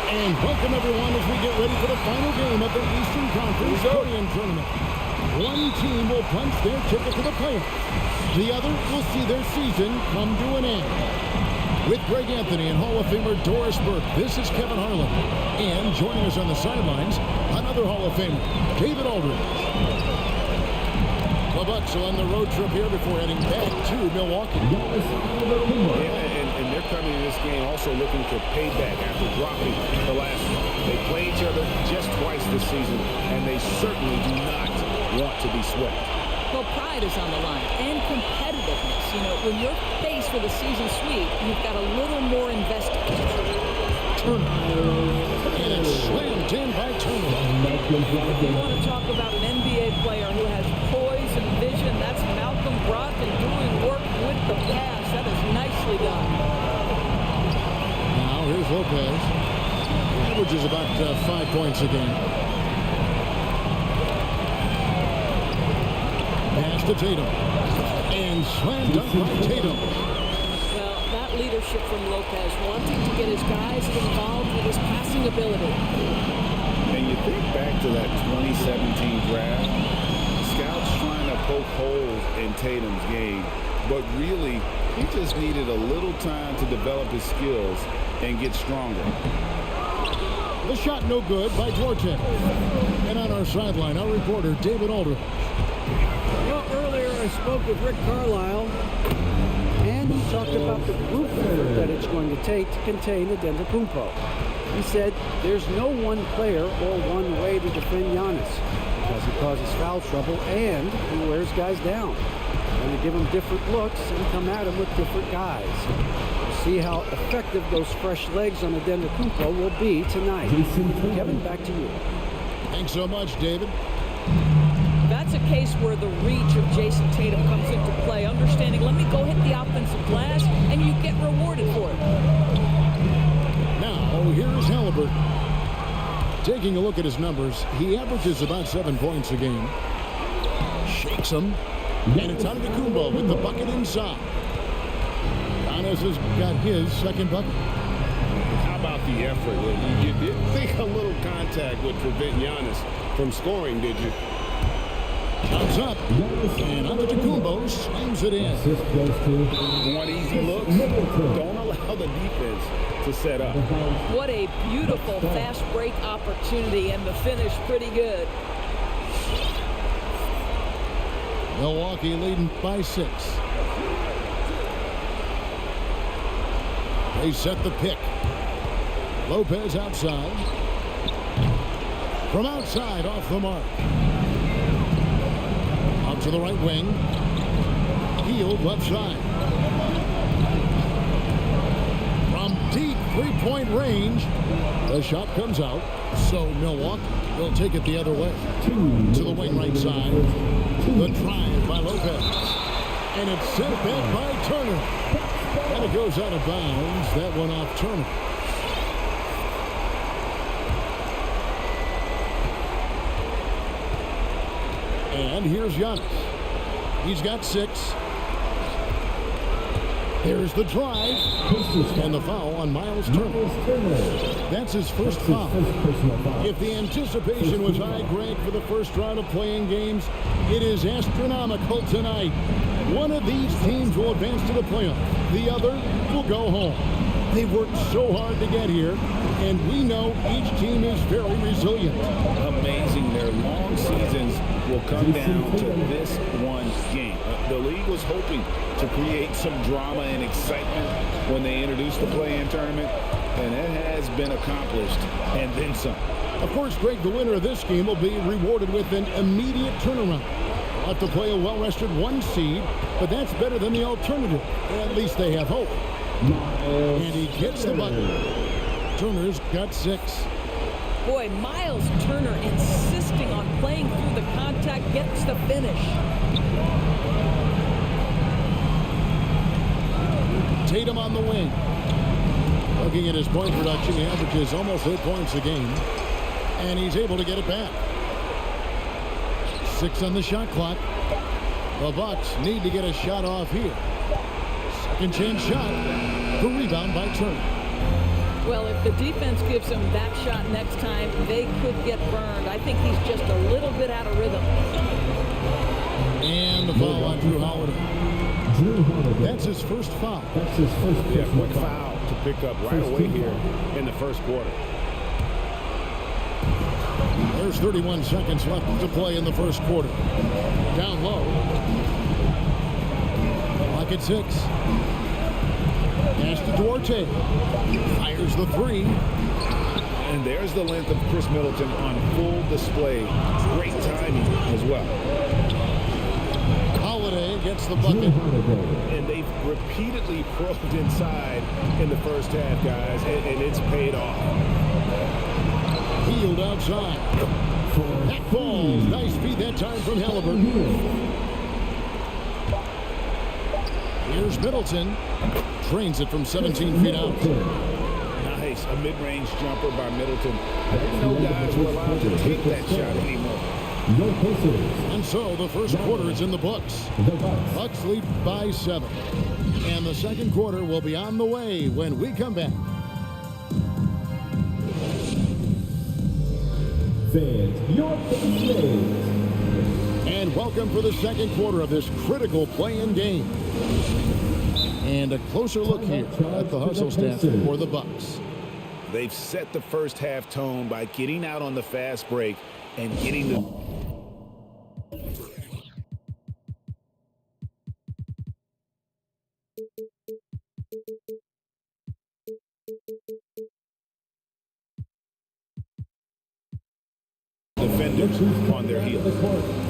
And welcome everyone as we get ready for the final game of the Eastern Conference Play-In Tournament. One team will punch their ticket to the playoffs. The other will see their season come to an end. With Greg Anthony and Hall of Famer Doris Burke, this is Kevin Harlan. And joining us on the sidelines, another Hall of Famer, David Aldridge. The Bucks are on the road trip here before heading back to Milwaukee. Yeah, and they're coming in this game also looking for payback after dropping the last one. They play each other just twice this season, and they certainly do not want to be swept. Well, pride is on the line, and competitiveness. You know, when you're faced with a season sweep, you've got a little more invested. Turner. And it's slammed in by Turner. You want to talk about an NBA player who has poise and vision, that's Malcolm Brogdon doing work with the pass. That is nicely done. Now here's Lopez. He averages about 5 points a game. Pass to Tatum. And slam dunk by Tatum. Well, that leadership from Lopez, wanting to get his guys involved with his passing ability. And you think back to that 2017 draft, scouts trying to poke holes in Tatum's game, but really, he just needed a little time to develop his skills and get stronger. The shot no good by Duarte. And on our sideline, our reporter, David Aldridge. Well, earlier I spoke with Rick Carlisle, and he talked about the group effort that it's going to take to contain Antetokounmpo. He said there's no one player or one way to defend Giannis because he causes foul trouble and he wears guys down. Going to give him different looks and come at him with different guys. We'll see how effective those fresh legs on Antetokounmpo will be tonight. Kevin, back to you. Thanks so much, David. That's a case where the reach of Jason Tatum comes into play. Understanding, let me go hit the offensive glass, and you get rewarded for it. Now, here's Halliburton. Taking a look at his numbers, he averages about 7 points a game. Shakes him. And it's Antetokounmpo with the bucket inside. Giannis has got his second bucket. How about the effort? You didn't think a little contact would prevent Giannis from scoring, did you? Shots up. And Antetokounmpo slams it in. One easy look. Don't allow the defense to set up. What a beautiful fast break opportunity, and the finish pretty good. Milwaukee leading by 6. They set the pick. Lopez outside. From outside, off the mark. Out to the right wing. Hield left side. From deep three-point range, the shot comes out. So Milwaukee will take it the other way. To the wing right side. The drive by Lopez. And it's sent back by Turner. And it goes out of bounds. That one off Turner. And here's Giannis. He's got 6. There's the drive. And the foul on Miles Turner. That's his first foul. If the anticipation was high, Greg, for the first round of playing games, it is astronomical tonight. One of these teams will advance to the playoffs. The other will go home. They've worked so hard to get here, and we know each team is very resilient. Amazing. Their long seasons will come down to this one game. The league was hoping to create some drama and excitement when they introduced the play-in tournament, and it has been accomplished, and then some. Of course, Greg, the winner of this game will be rewarded with an immediate turnaround. They'll have to play a well-rested 1 seed, but that's better than the alternative. At least they have hope. And he gets the bucket. Turner's got 6. Boy, Miles Turner insisting on playing through the contact, gets the finish. Tatum on the wing. Looking at his point production, he averages almost 8 points a game. And he's able to get it back. 6 on the shot clock. The Bucks need to get a shot off here. Second chance shot. The rebound by Turner. Well, if the defense gives him that shot next time, they could get burned. I think he's just a little bit out of rhythm. And the foul on Drew Holiday. That's his first foul. Yeah, quick foul to pick up right away here in the first quarter. There's 31 seconds left to play in the first quarter. Down low. Clock at 6. Pass to Duarte. Fires the three. And there's the length of Chris Middleton on full display. Great timing as well. Holiday gets the bucket. And they've repeatedly probed inside in the first half, guys, and it's paid off. Field outside. That ball. Nice feed that time from Halliburton. Here's Middleton. Trains it from 17 feet out. Nice. A mid-range jumper by Middleton. I didn't know guys were allowed to take that shot anymore. And so the first quarter is in the books. Bucks lead by 7. And the second quarter will be on the way when we come back. And welcome for the second quarter of this critical play-in game. And a closer look here at the hustle stats for the Bucks. They've set the first half tone by getting out on the fast break and getting the defenders on their heels.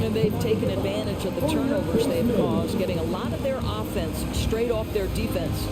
And they've taken advantage of the turnovers they've caused, getting a lot of their offense straight off their defense.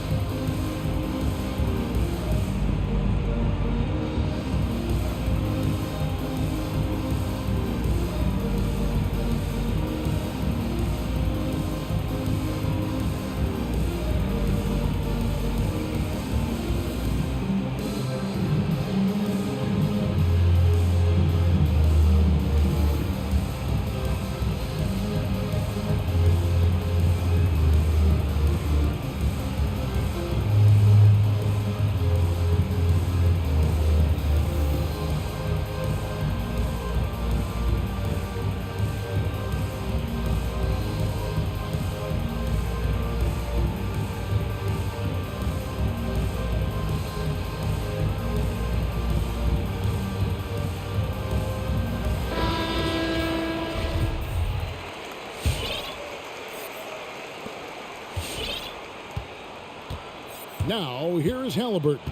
Now, here is Halliburton.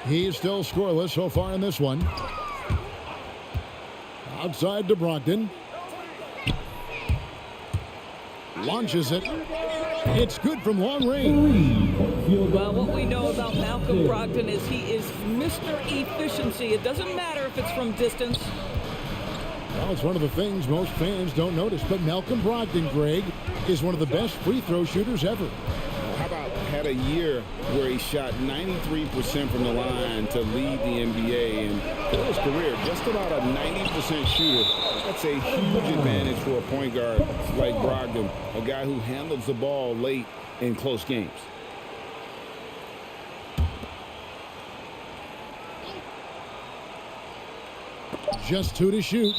He's still scoreless so far in this one. Outside to Brogdon. Launches it. It's good from long range. Well, what we know about Malcolm Brogdon is he is Mr. Efficiency. It doesn't matter if it's from distance. Well, it's one of the things most fans don't notice, but Malcolm Brogdon, Greg, is one of the best free throw shooters ever. How about had a year where he shot 93% from the line to lead the NBA, and for his career, just about a 90% shooter. That's a huge advantage for a point guard like Brogdon, a guy who handles the ball late in close games. Just 2 to shoot.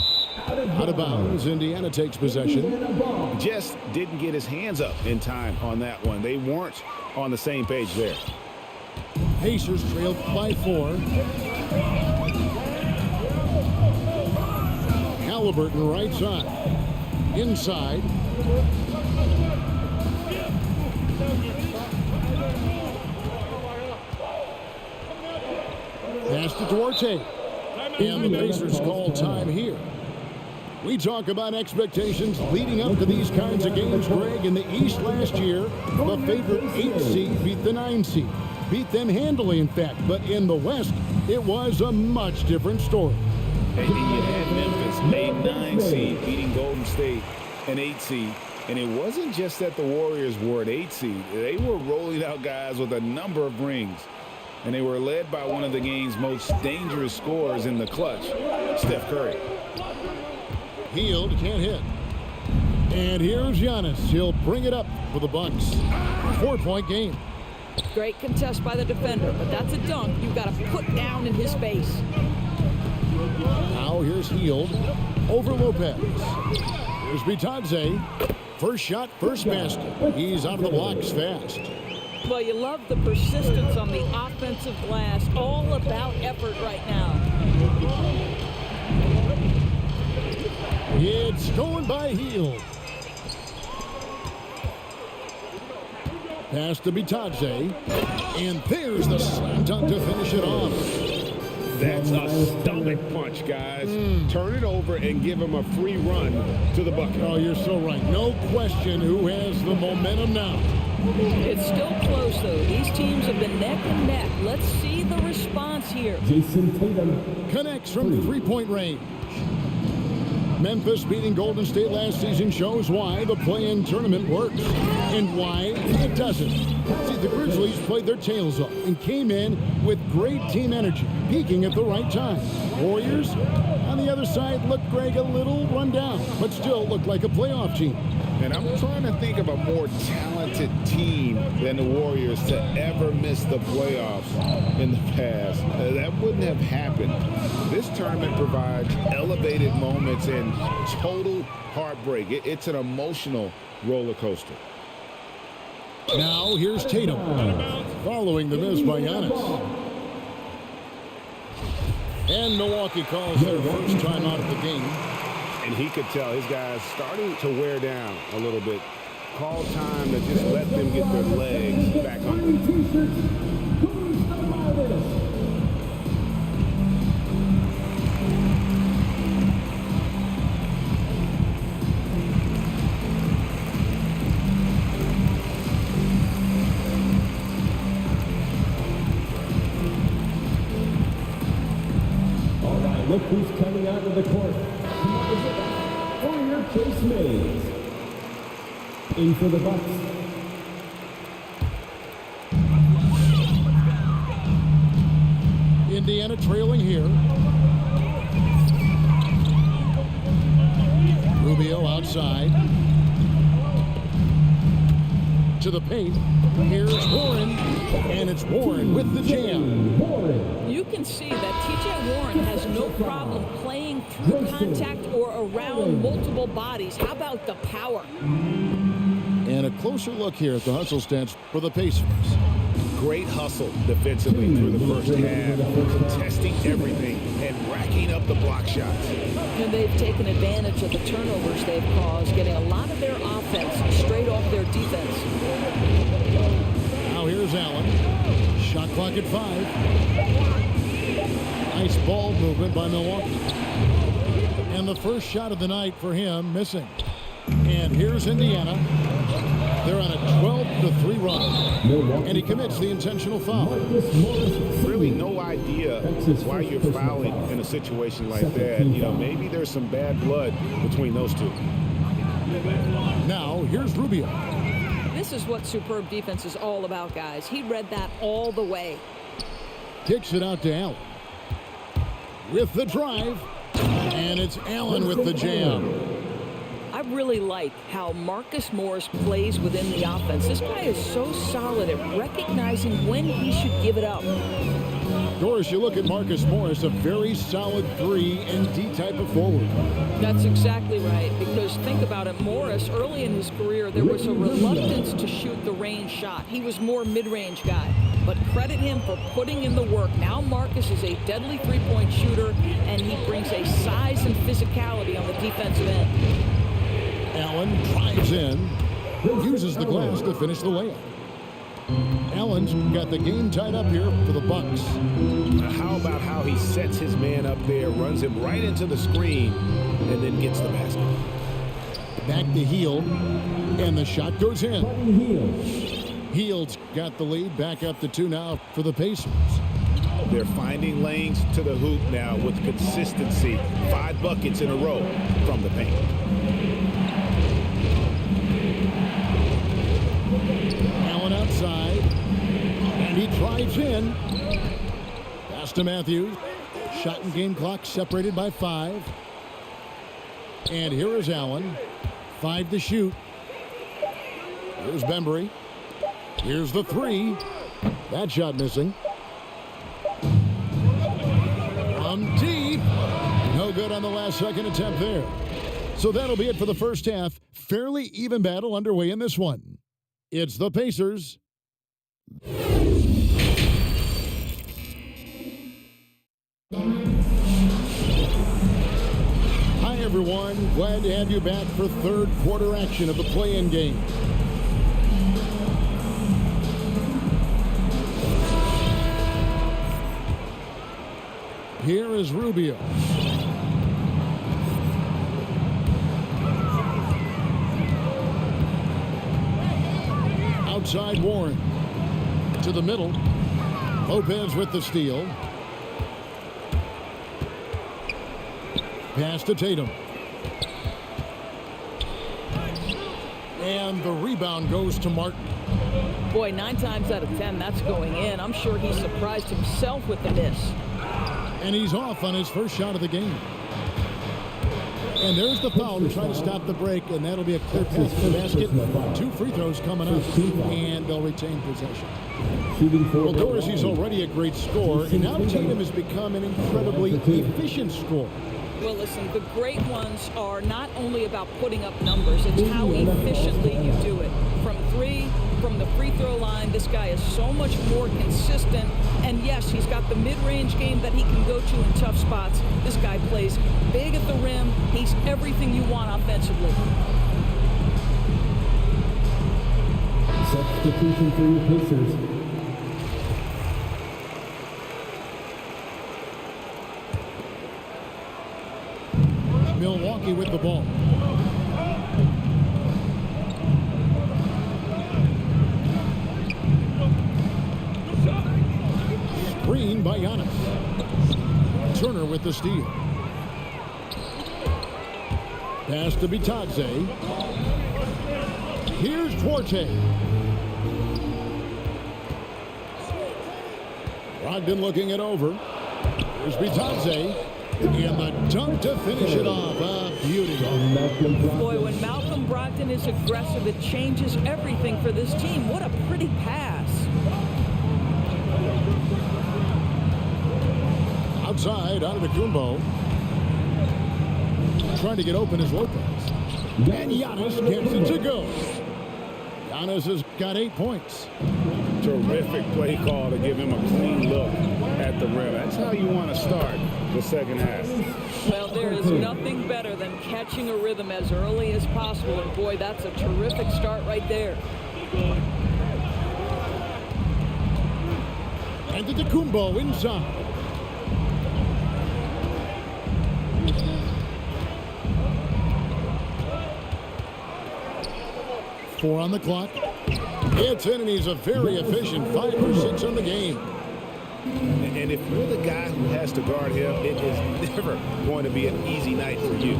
Out of bounds. Indiana takes possession. Just didn't get his hands up in time on that one. They weren't on the same page there. Pacers trailed by 4. Halliburton right side. Inside. Pass to Duarte. And the Pacers call time here. We talk about expectations leading up to these kinds of games, Greg. In the East last year, the favorite 8 seed beat the 9 seed. Beat them handily, in fact. But in the West, it was a much different story. And you had Memphis, made 9 seed, beating Golden State, an 8 seed. And it wasn't just that the Warriors were an 8 seed. They were rolling out guys with a number of rings. And they were led by one of the game's most dangerous scorers in the clutch, Steph Curry. Hield can't hit. And here's Giannis. He'll bring it up for the Bucks. 4-point game. Great contest by the defender, but that's a dunk you've got to put down in his face. Now here's Hield over Lopez. Here's Bitadze. First shot, first basket. He's out of the blocks fast. Well, you love the persistence on the offensive glass. All about effort right now. It's stolen by Hield. Pass to Bitadze. And there's the slam dunk to finish it off. That's a stomach punch, guys. Turn it over and give him a free run to the bucket. Oh, you're so right. No question who has the momentum now. It's still close, though. These teams have been neck and neck. Let's see the response here. Connects from three-point range. Memphis beating Golden State last season shows why the play-in tournament works and why it doesn't. See, the Grizzlies played their tails off and came in with great team energy, peaking at the right time. Warriors, on the other side, looked, Greg, a little run down, but still looked like a playoff team. And I'm trying to think of a more talented team than the Warriors to ever miss the playoffs in the past. That wouldn't have happened. This tournament provides elevated moments and total heartbreak. It's an emotional roller coaster. Now here's Tatum, following the miss by Giannis. And Milwaukee calls their first time out of the game. And he could tell his guys starting to wear down a little bit. Call time to just let them get their legs back on. All right, look who's coming out of the court. Warrior Chase Mays. In for the Bucks. Indiana trailing here. Rubio outside. To the paint. Here's Warren. And it's Warren with the jam. You can see that T.J. Warren has no problem playing through contact or around multiple bodies. How about the power? And a closer look here at the hustle stats for the Pacers. Great hustle defensively through the first half, testing everything and racking up the block shots. And they've taken advantage of the turnovers they've caused, getting a lot of their offense straight off their defense. Now here's Allen. Shot clock at 5. Nice ball movement by Milwaukee. And the first shot of the night for him missing. And here's Indiana. They're on a 12-3 run. And he commits the intentional foul. Really no idea why you're fouling in a situation like that. You know, maybe there's some bad blood between those two. Now here's Rubio. This is what superb defense is all about, guys. He read that all the way. Kicks it out to Allen. With the drive. And it's Allen with the jam. I really like how Marcus Morris plays within the offense. This guy is so solid at recognizing when he should give it up. Doris, you look at Marcus Morris, a very solid 3-and-D type of forward. That's exactly right, because think about it, Morris, early in his career, there was a reluctance to shoot the range shot. He was more mid-range guy, but credit him for putting in the work. Now Marcus is a deadly three-point shooter, and he brings a size and physicality on the defensive end. Allen drives in, uses the glass to finish the layup. Allen's got the game tied up here for the Bucks. How about how he sets his man up there, runs him right into the screen, and then gets the basket. Back to Hield, and the shot goes in. Hield's got the lead, back up to 2 now for the Pacers. They're finding lanes to the hoop now with consistency. 5 buckets in a row from the paint. Allen outside, and he drives in. Pass to Matthews. Shot and game clock separated by 5. And here is Allen. 5 to shoot. Here's Bembry. Here's the 3. That shot missing. From deep. No good on the last second attempt there. So that'll be it for the first half. Fairly even battle underway in this one. It's the Pacers. Hi, everyone. Glad to have you back for third quarter action of the play-in game. Here is Rubio. Outside Warren. To the middle. Lopez with the steal. Pass to Tatum. And the rebound goes to Martin. Boy, 9 times out of 10, that's going in. I'm sure he surprised himself with the miss. And he's off on his first shot of the game. And there's the foul to try to stop the break, and that'll be a clear path to the basket. 2 free throws coming up, and they'll retain possession. Well, Dorsey's already a great scorer, and now Tatum has become an incredibly efficient scorer. Well, listen, the great ones are not only about putting up numbers, it's how efficiently you do it. From 3, from the free throw line, this guy is so much more consistent. And yes, he's got the mid-range game that he can go to in tough spots. This guy plays big at the rim. He's everything you want offensively. Substitution for your Pacers. Milwaukee with the ball. Screen by Giannis. Turner with the steal. Pass to Bitadze. Here's Duarte. Brogdon looking it over. Here's Bitadze. And the dunk to finish it off. A beauty. Boy, when Malcolm Brogdon is aggressive, it changes everything for this team. What a pretty pass. Outside, out of the Kumbo. Trying to get open is Lopez. And Giannis gets it to go. Giannis has got 8 points. Terrific play call to give him a clean look at the rim. That's how you want to start the second half. Well, there is nothing better than catching a rhythm as early as possible. And boy, that's a terrific start right there. And to Kumbo inside. Four on the clock. It's in, and he's a very efficient 5 for 6 on the game. And if you're the guy who has to guard him, it is never going to be an easy night for you.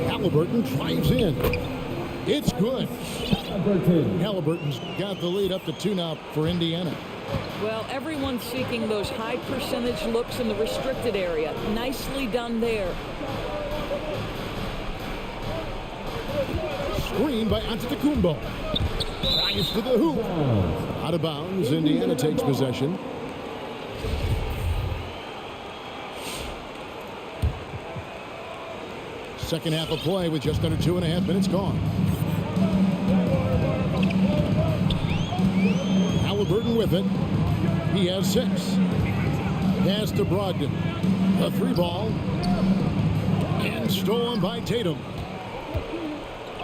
Halliburton drives in. It's good. Halliburton's got the lead up to 2 now for Indiana. Well, everyone's seeking those high percentage looks in the restricted area. Nicely done there. Screen by Antetokounmpo. Drives to the hoop. Out of bounds. Indiana takes possession. Second half of play with just under 2.5 minutes gone. Halliburton with it. He has 6. Pass to Brogdon. A 3 ball. And stolen by Tatum.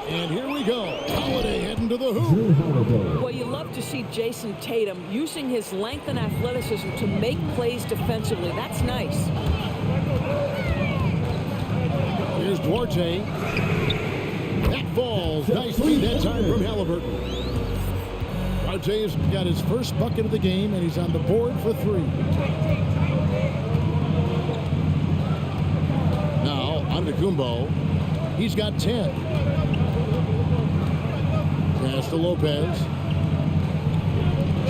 And here we go. Holiday heading to the hoop. Well, you love to see Jason Tatum using his length and athleticism to make plays defensively. That's nice. Here's Duarte. That falls nicely that time from Halliburton. Duarte's got his first bucket of the game, and he's on the board for 3. Now, Antetokounmpo. He's got 10. Pass to Lopez.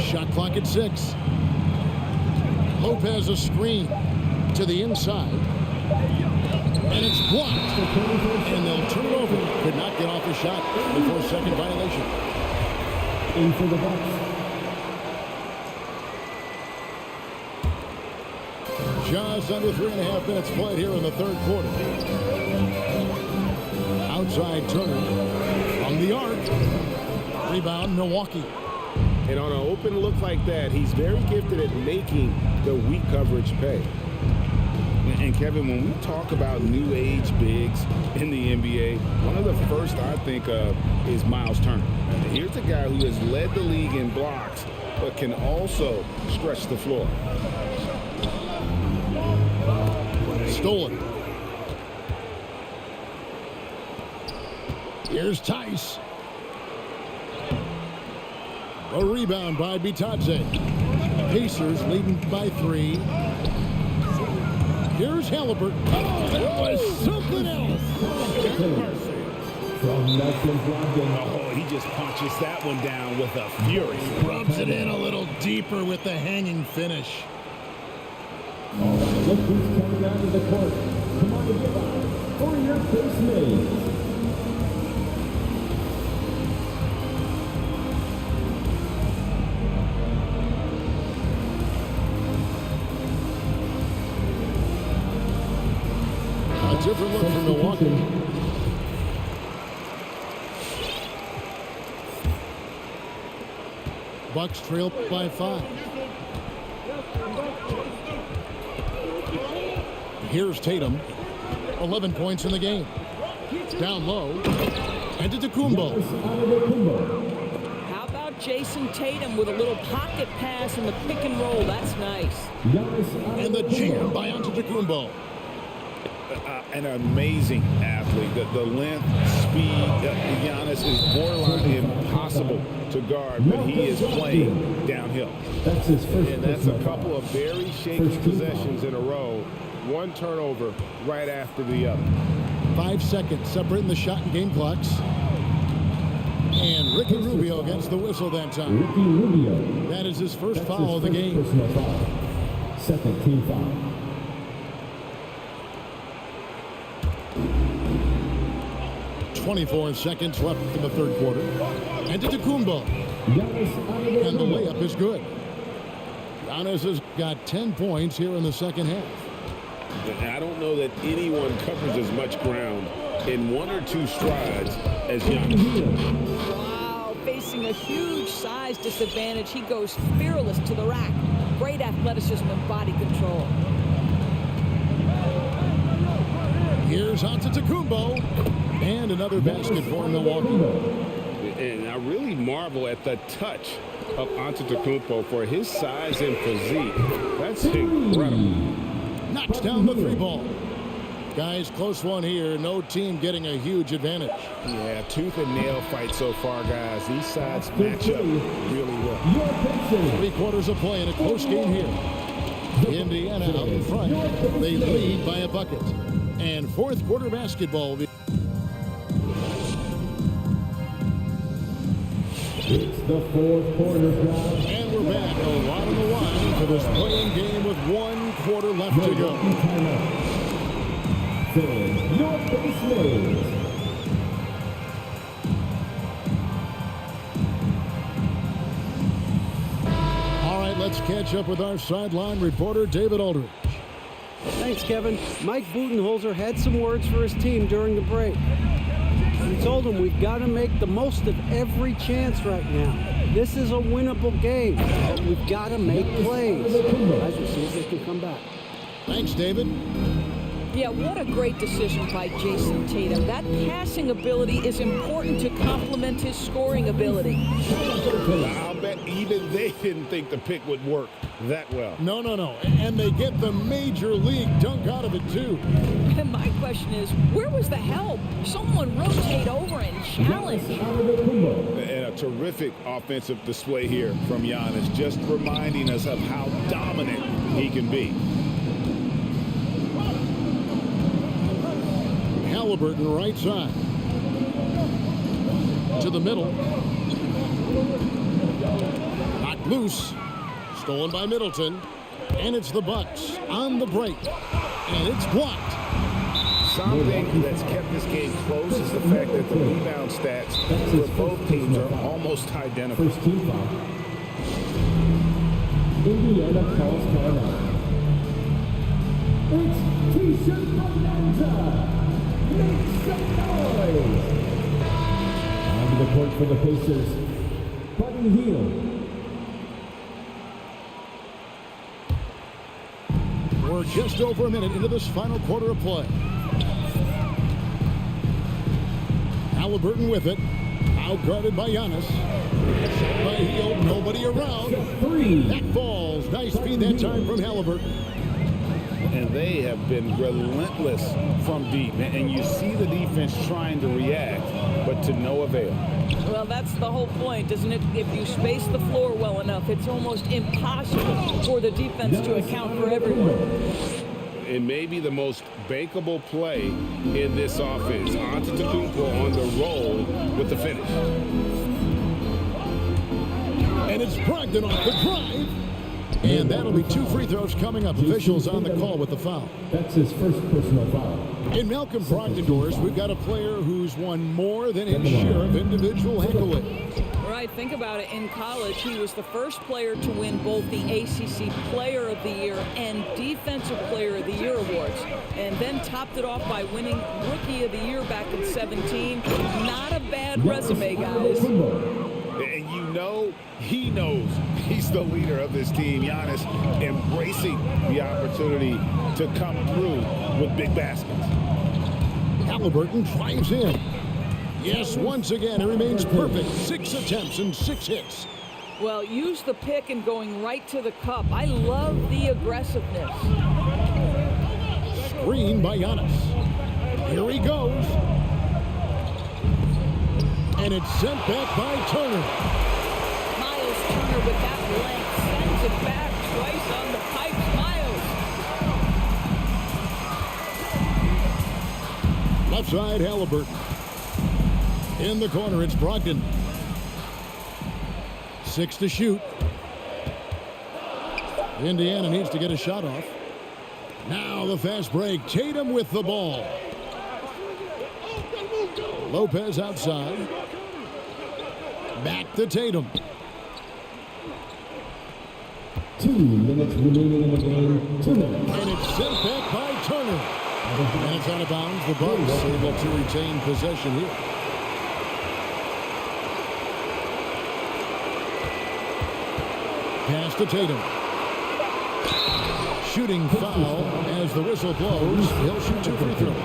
Shot clock at 6. Lopez a screen to the inside. And it's blocked. And they'll turn it over. Could not get off the shot before second violation. In for the Bucks. Just under 3.5 minutes played here in the third quarter. Outside Turner on the arc. Rebound, Milwaukee. And on an open look like that, he's very gifted at making the weak coverage pay. And Kevin, when we talk about new age bigs in the NBA, one of the first I think of is Miles Turner. Here's a guy who has led the league in blocks, but can also stretch the floor. Stolen. Here's Tice. A rebound by Bitadze. Pacers leading by 3. Here's Halliburton. Oh, that was something else. Oh, he just punches that one down with a fury. Rubs it in a little deeper with the hanging finish. Look who's coming out of the court. Come on, give up for your first mate. A different look for Milwaukee. Bucks trail by 5. Here's Tatum. 11 points in the game. Down low. And to Tacumbo. How about Jason Tatum with a little pocket pass in the pick and roll? That's nice. And the jam by Antetokounmpo. An amazing athlete. The length, speed, Giannis is borderline impossible to guard, but he is playing downhill. That's his first. And that's a couple of very shaky possessions in a row. One turnover right after the other. 5 seconds separating the shot and game clocks. And Ricky Rubio gets the whistle that time. Ricky Rubio. That is his first foul of the game. Personal foul. Second team foul. 24 seconds left in the third quarter. And to Tacumbo. And the layup is good. Giannis has got 10 points here in the second half. I don't know that anyone covers as much ground in 1 or 2 strides as Giannis. Wow, facing a huge size disadvantage, he goes fearless to the rack. Great athleticism and body control. Here's Antetokounmpo. And another basket for Milwaukee. And I really marvel at the touch of Antetokounmpo for his size and physique. That's incredible. Knocks down the 3 ball. Guys, close one here. No team getting a huge advantage. Yeah, tooth and nail fight so far, guys. These sides match up really well. 3 quarters of play in a close game here. Indiana out in front. They lead by a bucket. And fourth quarter basketball. It's the fourth quarter. And we're back. A lot on the line for this playing game with 1 quarter left to go. Your base made. All right, let's catch up with our sideline reporter, David Aldridge. Thanks, Kevin. Mike Budenholzer had some words for his team during the break. He told them we've got to make the most of every chance right now. This is a winnable game, but we've got to make plays. Guys, we'll see if they can come back. Thanks, David. Yeah, what a great decision by Jason Tatum. That passing ability is important to complement his scoring ability. I'll bet even they didn't think the pick would work that well. No. And they get the major league dunk out of it, too. And my question is, where was the help? Someone rotate over and challenge. And a terrific offensive display here from Giannis, just reminding us of how dominant he can be. Halliburton right side. To the middle. Knocked loose. Stolen by Middleton. And it's the Bucks on the break. And it's blocked. Something that's kept this game close is the fact that the rebound stats for both teams are almost identical. First team foul. Indiana calls timeout. It's T-shirt bonanza. Make some noise. Onto the court for the Pacers, Buddy Hield. We're just over a minute into this final quarter of play. Halliburton with it. Outguarded by Giannis. By Hield, nobody around. That falls. Nice feed that time from Halliburton. And they have been relentless from deep. And you see the defense trying to react, but to no avail. Well, that's the whole point, isn't it? If you space the floor well enough, it's almost impossible for the defense to account for everyone. It may be the most bankable play in this offense. Antetokounmpo on the roll with the finish. And it's Brogdon off the drive. And that'll be 2 free throws coming up. Officials on the call with the foul. That's his first personal foul. In Malcolm Brogdon doors, we've got a player who's won more than his share of individual accolades. Right, think about it. In college, he was the first player to win both the ACC Player of the Year and Defensive Player of the Year awards, and then topped it off by winning Rookie of the Year back in 17. Not a bad resume, guys. And you know, he knows he's the leader of this team. Giannis embracing the opportunity to come through with big baskets. Halliburton drives in. Yes, once again, it remains perfect. 6 attempts and 6 hits. Well, use the pick and going right to the cup. I love the aggressiveness. Screen by Giannis. Here he goes. And it's sent back by Turner. Miles Turner with that length sends it back twice on the pipes. Miles. Left side, Halliburton. In the corner, it's Brogdon. 6 to shoot. Indiana needs to get a shot off. Now the fast break. Tatum with the ball. Lopez outside. Back to Tatum. 2 minutes remaining in the game. 2 minutes. And it's sent back by Turner. And it's out of bounds. The Bucks able to retain possession here. Pass to Tatum. Shooting foul as the whistle blows. He'll shoot 2 free throws.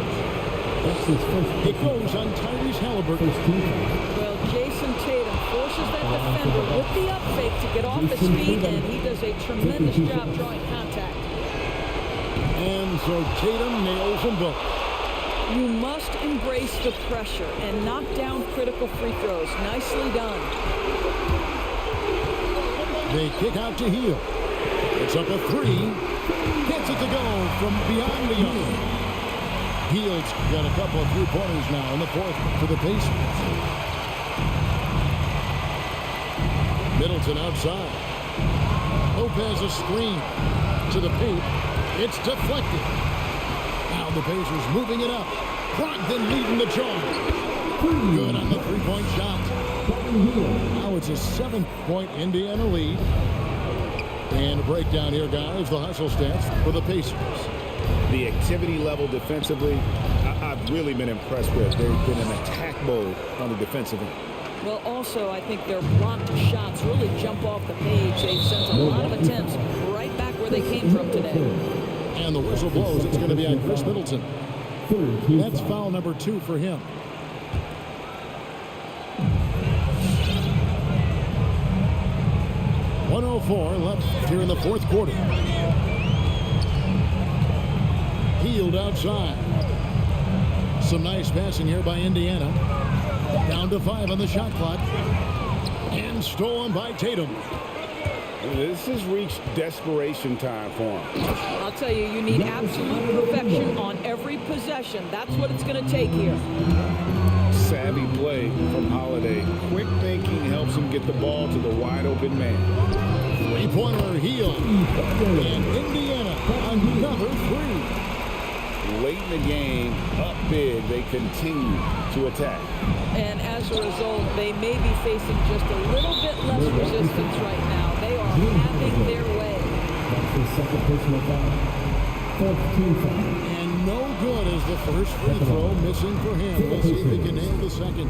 That's his first. It goes on Tyrese Halliburton. Well, Jason Tatum forces that defender with the up fake to get off his feet, and he does a tremendous job drawing contact. And so Tatum nails them both. You must embrace the pressure and knock down critical free throws. Nicely done. They kick out to Hield. It's up a 3. Gets it to go from beyond the arc. Hield's got a couple of 3-pointers now in the 4th for the Pacers. Middleton outside. Lopez a screen to the paint. It's deflected. Now the Pacers moving it up. Brogdon leading the charge. Good on the 3-point shot. Now it's a 7-point Indiana lead. And a breakdown here, guys. The hustle stats for the Pacers. The activity level defensively, I've really been impressed with. They've been in attack mode on the defensive end. Well, also, I think their blocked shots really jump off the page. They've sent a lot of attempts right back where they came from today. And the whistle blows. It's going to be on Chris Middleton. That's foul number 2 for him. .104 left here in the 4th quarter. Hield outside. Some nice passing here by Indiana. Down to 5 on the shot clock. And stolen by Tatum. This has reached desperation time for him. I'll tell you, you need absolute perfection on every possession. That's what it's going to take here. Savvy play from Holiday. Quick thinking helps him get the ball to the wide open man. 3-pointer Hield. And Indiana another 3. Late in the game, up big, they continue to attack. And as a result, they may be facing just a little bit less resistance right now. They are having their way. That's his second personal foul. Fourth team foul. And no good as the first free throw missing for him. We'll see if he can nail the second.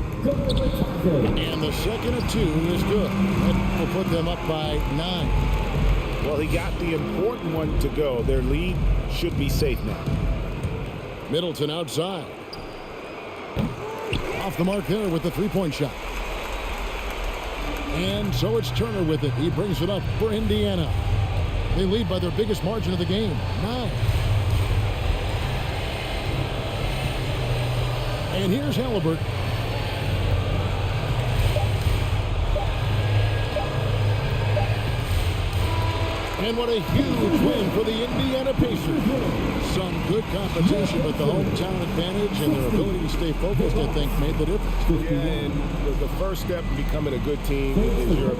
And the second of two is good. That will put them up by 9. Well, he got the important one to go. Their lead should be safe now. Middleton outside. Off the mark there with the three-point shot. And so it's Turner with it. He brings it up for Indiana. They lead by their biggest margin of the game, 9. And here's Halliburton. And what a huge win for the Indiana Pacers. Some good competition, but the hometown advantage and their ability to stay focused, I think, made the difference. Yeah, and the first step in becoming a good team is your